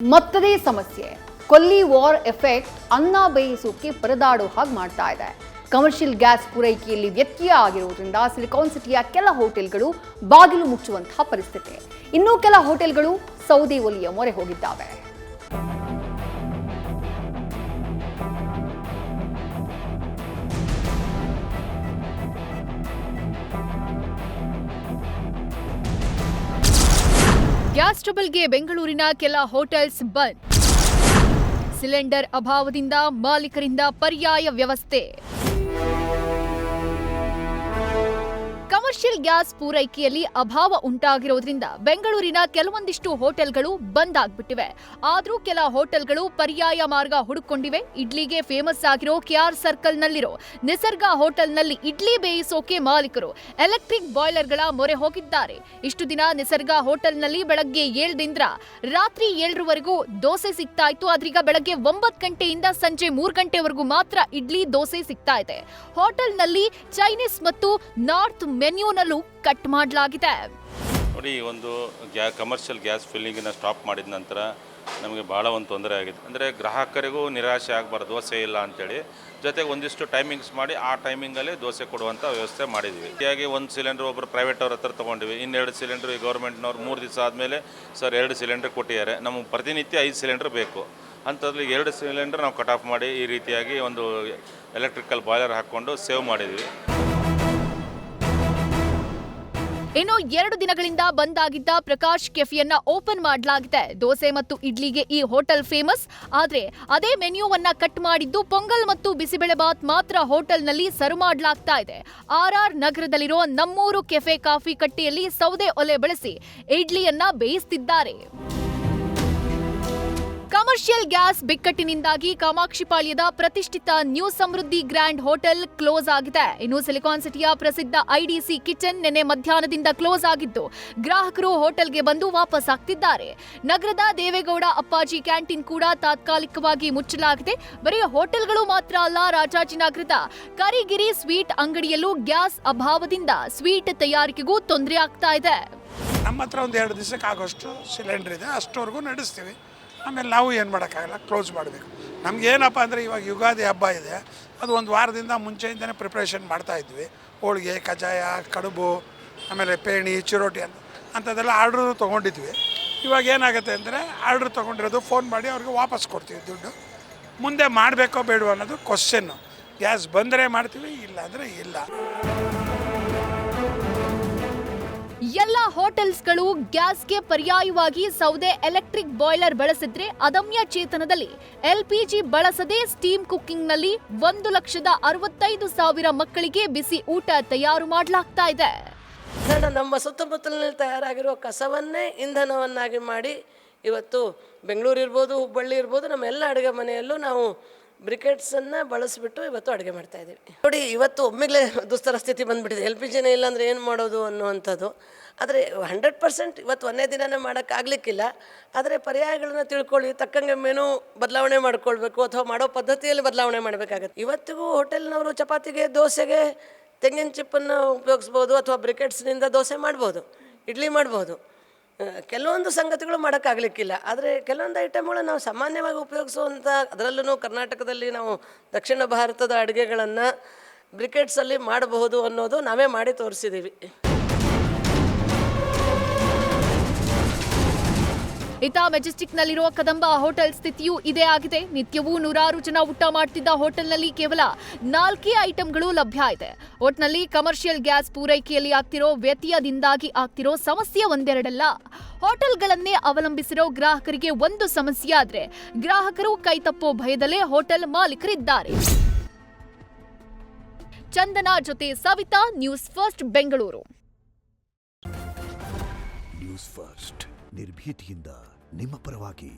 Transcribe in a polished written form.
ಮತ್ತದೇ ಸಮಸ್ಯೆ ಕೊಲ್ಲಿ war effect ಅನ್ನ ಬೇಯಿಸೋಕೆ ಪರದಾಡೋ ಹಾಗೆ ಮಾಡ್ತಾ ಇದೆ. ಕಮರ್ಷಿಯಲ್ ಗ್ಯಾಸ್ ಪೂರೈಕೆಯಲ್ಲಿ ವ್ಯತ್ಯಯ ಆಗಿರುವುದರಿಂದ ಸಿಲಿಕಾನ್ ಸಿಟಿಯ ಕೆಲ ಹೋಟೆಲ್ಗಳು ಬಾಗಿಲು ಮುಚ್ಚುವಂತಹ ಪರಿಸ್ಥಿತಿ. ಇನ್ನೂ ಕೆಲ ಹೋಟೆಲ್ಗಳು ಸೌದೆ ಒಲೆಯ ಮೊರೆ ಹೋಗಿದ್ದಾವೆ. ಗ್ಯಾಸ್ ಟ್ರಬಲ್ಗೆ ಬೆಂಗಳೂರಿನ ಕೆಲ ಹೋಟೆಲ್ಸ್ ಬಂದ್. ಸಿಲಿಂಡರ್ ಅಭಾವದಿಂದ ಮಾಲೀಕರಿಂದ ಪರ್ಯಾಯ ವ್ಯವಸ್ಥೆ. ಕಮರ್ಷಿಯಲ್ ಗ್ಯಾಸ್ ಪೂರೈಕೆಯಲ್ಲಿ ಅಭಾವ ಉಂಟಾಗಿರೋದ್ರಿಂದ ಬೆಂಗಳೂರಿನ ಕೆಲವೊಂದಿಷ್ಟು ಹೋಟೆಲ್ಗಳು ಬಂದ್ ಆಗ್ಬಿಟ್ಟಿವೆ. ಆದ್ರೂ ಕೆಲ ಹೋಟೆಲ್ಗಳು ಪರ್ಯಾಯ ಮಾರ್ಗ ಹುಡುಕೊಂಡಿವೆ. ಇಡ್ಲಿಗೆ ಫೇಮಸ್ ಆಗಿರೋ ಕೆಆರ್ ಸರ್ಕಲ್ ನಲ್ಲಿರೋ ನಿಸರ್ಗ ಹೋಟೆಲ್ನಲ್ಲಿ ಇಡ್ಲಿ ಬೇಯಿಸೋಕೆ ಮಾಲೀಕರು ಎಲೆಕ್ಟ್ರಿಕ್ ಬಾಯ್ಲರ್ಗಳ ಮೊರೆ ಹೋಗಿದ್ದಾರೆ. ಇಷ್ಟು ದಿನ ನಿಸರ್ಗ ಹೋಟೆಲ್ನಲ್ಲಿ ಬೆಳಗ್ಗೆ 7ರಿಂದ ರಾತ್ರಿ 7ರವರೆಗೂ ದೋಸೆ ಸಿಗ್ತಾ ಇತ್ತು. ಆದ್ರೀಗ ಬೆಳಗ್ಗೆ 9 ಗಂಟೆಯಿಂದ ಸಂಜೆ 3 ಗಂಟೆವರೆಗೂ ಮಾತ್ರ ಇಡ್ಲಿ ದೋಸೆ ಸಿಗ್ತಾ ಇದೆ. ಹೋಟೆಲ್ನಲ್ಲಿ ಚೈನೀಸ್ ಮತ್ತು ನಾರ್ತ್ ಮೆನ್ಯೂನಲ್ಲೂ ಕಟ್ ಮಾಡಲಾಗಿದೆ. ನೋಡಿ, ಒಂದು ಕಮರ್ಷಿಯಲ್ ಗ್ಯಾಸ್ ಫಿಲ್ಲಿಂಗನ್ನು ಸ್ಟಾಪ್ ಮಾಡಿದ ನಂತರ ನಮಗೆ ಭಾಳ ಒಂದು ತೊಂದರೆ ಆಗಿದೆ. ಅಂದರೆ ಗ್ರಾಹಕರಿಗೂ ನಿರಾಶೆ ಆಗಬಾರ್ದು, ದೋಸೆ ಇಲ್ಲ ಅಂತೇಳಿ. ಜೊತೆಗೆ ಒಂದಿಷ್ಟು ಟೈಮಿಂಗ್ಸ್ ಮಾಡಿ ಆ ಟೈಮಿಂಗಲ್ಲಿ ದೋಸೆ ಕೊಡುವಂಥ ವ್ಯವಸ್ಥೆ ಮಾಡಿದ್ವಿ. ಹೀಗಾಗಿ ಒಂದು ಸಿಲಿಂಡರ್ ಒಬ್ಬರು ಪ್ರೈವೇಟ್ ಅವ್ರ ಹತ್ರ ತೊಗೊಂಡಿವಿ. ಇನ್ನೆರಡು ಸಿಲಿಂಡ್ರು ಈ ಗೌರ್ಮೆಂಟ್ನವ್ರು 3 ದಿವಸ ಆದಮೇಲೆ ಸರ್ 2 ಸಿಲಿಂಡರ್ ಕೊಟ್ಟಿದ್ದಾರೆ, ನಮಗೆ ಪ್ರತಿನಿತ್ಯ 5 ಸಿಲಿಂಡರ್ ಬೇಕು ಅಂಥದ್ರಲ್ಲಿ 2 ಸಿಲಿಂಡರ್ ನಾವು ಕಟ್ ಆಫ್ ಮಾಡಿ ಈ ರೀತಿಯಾಗಿ ಒಂದು ಎಲೆಕ್ಟ್ರಿಕಲ್ ಬಾಯ್ಲರ್ ಹಾಕ್ಕೊಂಡು ಸೇವ್ ಮಾಡಿದ್ವಿ. ಇನ್ನು 2 ದಿನಗಳಿಂದ ಬಂದ್ ಆಗಿದ್ದ ಪ್ರಕಾಶ್ ಕೆಫೆಯನ್ನ ಓಪನ್ ಮಾಡಲಾಗಿದೆ. ದೋಸೆ ಮತ್ತು ಇಡ್ಲಿಗೆ ಈ ಹೋಟೆಲ್ ಫೇಮಸ್. ಆದ್ರೆ ಅದೇ ಮೆನ್ಯೂವನ್ನ ಕಟ್ ಮಾಡಿದ್ದು ಪೊಂಗಲ್ ಮತ್ತು ಬಿಸಿಬೇಳೆಬಾತ್ ಮಾತ್ರ ಹೋಟೆಲ್ನಲ್ಲಿ ಸರ್ವ್ ಮಾಡಲಾಗ್ತಾ ಇದೆ. RR ನಗರದಲ್ಲಿರೋ ನಮ್ಮೂರು ಕೆಫೆ ಕಾಫಿ ಕಟ್ಟೆಯಲ್ಲಿ ಸೌದೆ ಒಲೆ ಬಳಸಿ ಇಡ್ಲಿಯನ್ನ ಬೇಯಿಸುತ್ತಿದ್ದಾರೆ. ಕಮರ್ಷಿಯಲ್ ಗ್ಯಾಸ್ ಬಿಕ್ಕಟ್ಟಿನಿಂದಾಗಿ ಕಾಮಾಕ್ಷಿಪಾಳ್ಯದ ಪ್ರತಿಷ್ಠಿತ ನ್ಯೂ ಸಮೃದ್ಧಿ ಗ್ರ್ಯಾಂಡ್ ಹೋಟೆಲ್ ಕ್ಲೋಸ್ ಆಗಿದೆ. ಇನ್ನು ಸಿಲಿಕಾನ್ ಸಿಟಿಯ ಪ್ರಸಿದ್ಧ IDC ಕಿಚನ್ ನಿನ್ನೆ ಮಧ್ಯಾಹ್ನದಿಂದ ಕ್ಲೋಸ್ ಆಗಿದ್ದು ಗ್ರಾಹಕರು ಹೋಟೆಲ್ಗೆ ಬಂದು ವಾಪಸ್ ಆಗ್ತಿದ್ದಾರೆ. ನಗರದ ದೇವೇಗೌಡ ಅಪ್ಪಾಜಿ ಕ್ಯಾಂಟೀನ್ ಕೂಡ ತಾತ್ಕಾಲಿಕವಾಗಿ ಮುಚ್ಚಲಾಗಿದೆ. ಬರೀ ಹೋಟೆಲ್ಗಳು ಮಾತ್ರ ಅಲ್ಲ, ರಾಜಾಜಿನಗರದ ಕರಿಗಿರಿ ಸ್ವೀಟ್ ಅಂಗಡಿಯಲ್ಲೂ ಗ್ಯಾಸ್ ಅಭಾವದಿಂದ ಸ್ವೀಟ್ ತಯಾರಿಕೆಗೂ ತೊಂದರೆ ಆಗ್ತಾ ಇದೆ. ನಮ್ಮ ಹತ್ರ ಒಂದು 2 ದಿವಸಕ್ಕೆ ಆಗೋಷ್ಟು ಸಿಲಿಂಡರ್ ಇದೆ, ಅಷ್ಟವರೆಗೂ ನಡೆಸ್ತೀವಿ. ಆಮೇಲೆ ನಾವು ಏನು ಮಾಡೋಕ್ಕಾಗಲ್ಲ, ಕ್ಲೋಸ್ ಮಾಡಬೇಕು. ನಮಗೇನಪ್ಪ ಅಂದರೆ ಇವಾಗ ಯುಗಾದಿ ಹಬ್ಬ ಇದೆ, ಅದು ಒಂದು ವಾರದಿಂದ ಮುಂಚೆಯಿಂದನೇ ಪ್ರಿಪ್ರೇಷನ್ ಮಾಡ್ತಾಯಿದ್ವಿ. ಹೋಳಿಗೆ, ಕಜ್ಜಾಯ, ಕಡುಬು, ಆಮೇಲೆ ಪೇಣಿ, ಚಿರೋಟಿ ಅಂಥದ್ದೆಲ್ಲ ಆರ್ಡ್ರು ತೊಗೊಂಡಿದ್ವಿ. ಇವಾಗ ಏನಾಗುತ್ತೆ ಅಂದರೆ ಆರ್ಡ್ರ್ ತೊಗೊಂಡಿರೋದು ಫೋನ್ ಮಾಡಿ ಅವ್ರಿಗೆ ವಾಪಸ್ ಕೊಡ್ತೀವಿ ದುಡ್ಡು. ಮುಂದೆ ಮಾಡಬೇಕೋ ಬೇಡವೋ ಅನ್ನೋದು ಕ್ವಶ್ಚನ್ನು. ಗ್ಯಾಸ್ ಬಂದರೆ ಮಾಡ್ತೀವಿ, ಇಲ್ಲ ಅಂದರೆ ಇಲ್ಲ. ಎಲ್ಲ ಹೋಟೆಲ್ಸ್ಗಳು ಗ್ಯಾಸ್ಗೆ ಪರ್ಯಾಯವಾಗಿ ಸೌದೆ ಎಲೆಕ್ಟ್ರಿಕ್ ಬಾಯ್ಲರ್ ಬಳಸಿದ್ರೆ ಅದಮ್ಯ ಚೇತನದಲ್ಲಿ LPG ಬಳಸದೆ ಸ್ಟೀಮ್ ಕುಕ್ಕಿಂಗ್ನಲ್ಲಿ 1,65,000 ಮಕ್ಕಳಿಗೆ ಬಿಸಿ ಊಟ ತಯಾರು ಮಾಡಲಾಗ್ತಾ ಇದೆ. ನಮ್ಮ ಸುತ್ತಮುತ್ತಲಿನಲ್ಲಿ ತಯಾರಾಗಿರುವ ಕಸವನ್ನೇ ಇಂಧನವನ್ನಾಗಿ ಮಾಡಿ ಇವತ್ತು ಬೆಂಗಳೂರು ಇರ್ಬೋದು, ಹುಬ್ಬಳ್ಳಿ ಇರ್ಬೋದು, ನಮ್ಮ ಎಲ್ಲ ಅಡುಗೆ ಮನೆಯಲ್ಲೂ ನಾವು ಬ್ರಿಕೆಟ್ಸನ್ನು ಬಳಸಿಬಿಟ್ಟು ಇವತ್ತು ಅಡುಗೆ ಮಾಡ್ತಾ ಇದ್ದೀವಿ. ನೋಡಿ, ಇವತ್ತು ಒಮ್ಮೆಗಲೇ ದುಸ್ತರ ಸ್ಥಿತಿ ಬಂದುಬಿಟ್ಟಿದೆ. LPGನೇ ಇಲ್ಲ ಅಂದರೆ ಏನು ಮಾಡೋದು ಅನ್ನುವಂಥದ್ದು. ಆದರೆ 100% ಇವತ್ತು ಒಂದೇ ದಿನವೇ ಮಾಡೋಕ್ಕಾಗಲಿಕ್ಕಿಲ್ಲ. ಆದರೆ ಪರ್ಯಾಯಗಳನ್ನ ತಿಳ್ಕೊಳ್ಳಿ, ತಕ್ಕಂಗೆ ಮೆನು ಬದಲಾವಣೆ ಮಾಡ್ಕೊಳ್ಬೇಕು ಅಥವಾ ಮಾಡೋ ಪದ್ಧತಿಯಲ್ಲಿ ಬದಲಾವಣೆ ಮಾಡಬೇಕಾಗತ್ತೆ. ಇವತ್ತಿಗೂ ಹೋಟೆಲ್ನವರು ಚಪಾತಿಗೆ, ದೋಸೆಗೆ ತೆಂಗಿನ ಚಿಪ್ಪನ್ನು ಉಪಯೋಗಿಸ್ಬೋದು ಅಥವಾ ಬ್ರಿಕೆಟ್ಸ್ನಿಂದ ದೋಸೆ ಮಾಡ್ಬೋದು, ಇಡ್ಲಿ ಮಾಡ್ಬೋದು. ಕೆಲವೊಂದು ಸಂಗತಿಗಳು ಮಾಡೋಕ್ಕಾಗಲಿಕ್ಕಿಲ್ಲ. ಆದರೆ ಕೆಲವೊಂದು ಐಟಮ್ಗಳು ನಾವು ಸಾಮಾನ್ಯವಾಗಿ ಉಪಯೋಗಿಸುವಂಥ, ಅದರಲ್ಲೂ ಕರ್ನಾಟಕದಲ್ಲಿ ನಾವು ದಕ್ಷಿಣ ಭಾರತದ ಅಡುಗೆಗಳನ್ನು ಬ್ರಿಕೆಟ್ಸಲ್ಲಿ ಮಾಡಬಹುದು ಅನ್ನೋದು ನಾವೇ ಮಾಡಿ ತೋರಿಸಿದ್ದೀವಿ. ಇತ್ತ ಮೆಜೆಸ್ಟಿಕ್ನಲ್ಲಿರುವ ಕದಂಬ ಹೋಟೆಲ್ ಸ್ಥಿತಿಯೂ ಇದೇ ಆಗಿದೆ. ನಿತ್ಯವೂ 100 ಜನ ಊಟ ಮಾಡ್ತಿದ್ದ ಹೋಟೆಲ್ನಲ್ಲಿ ಕೇವಲ 4 ಐಟಂಗಳು ಲಭ್ಯ ಇದೆ. ಒಟ್ನಲ್ಲಿ ಕಮರ್ಷಿಯಲ್ ಗ್ಯಾಸ್ ಪೂರೈಕೆಯಲ್ಲಿ ಆಗ್ತಿರೋ ವ್ಯತ್ಯಯದಿಂದಾಗಿ ಆಗ್ತಿರೋ ಸಮಸ್ಯೆ ಒಂದೆರಡಲ್ಲ. ಹೋಟೆಲ್ಗಳನ್ನೇ ಅವಲಂಬಿಸಿರೋ ಗ್ರಾಹಕರಿಗೆ ಒಂದು ಸಮಸ್ಯೆ ಆದ್ರೆ ಗ್ರಾಹಕರು ಕೈತಪ್ಪೋ ಭಯದಲ್ಲೇ ಹೋಟೆಲ್ ಮಾಲೀಕರಿದ್ದಾರೆ. ಚಂದನಾ ಜೊತೆ Savita, News First Bengaluru. News First ನಿರ್ಭೀತಿಯಿಂದ ನಿಮ್ಮ ಪರವಾಗಿ.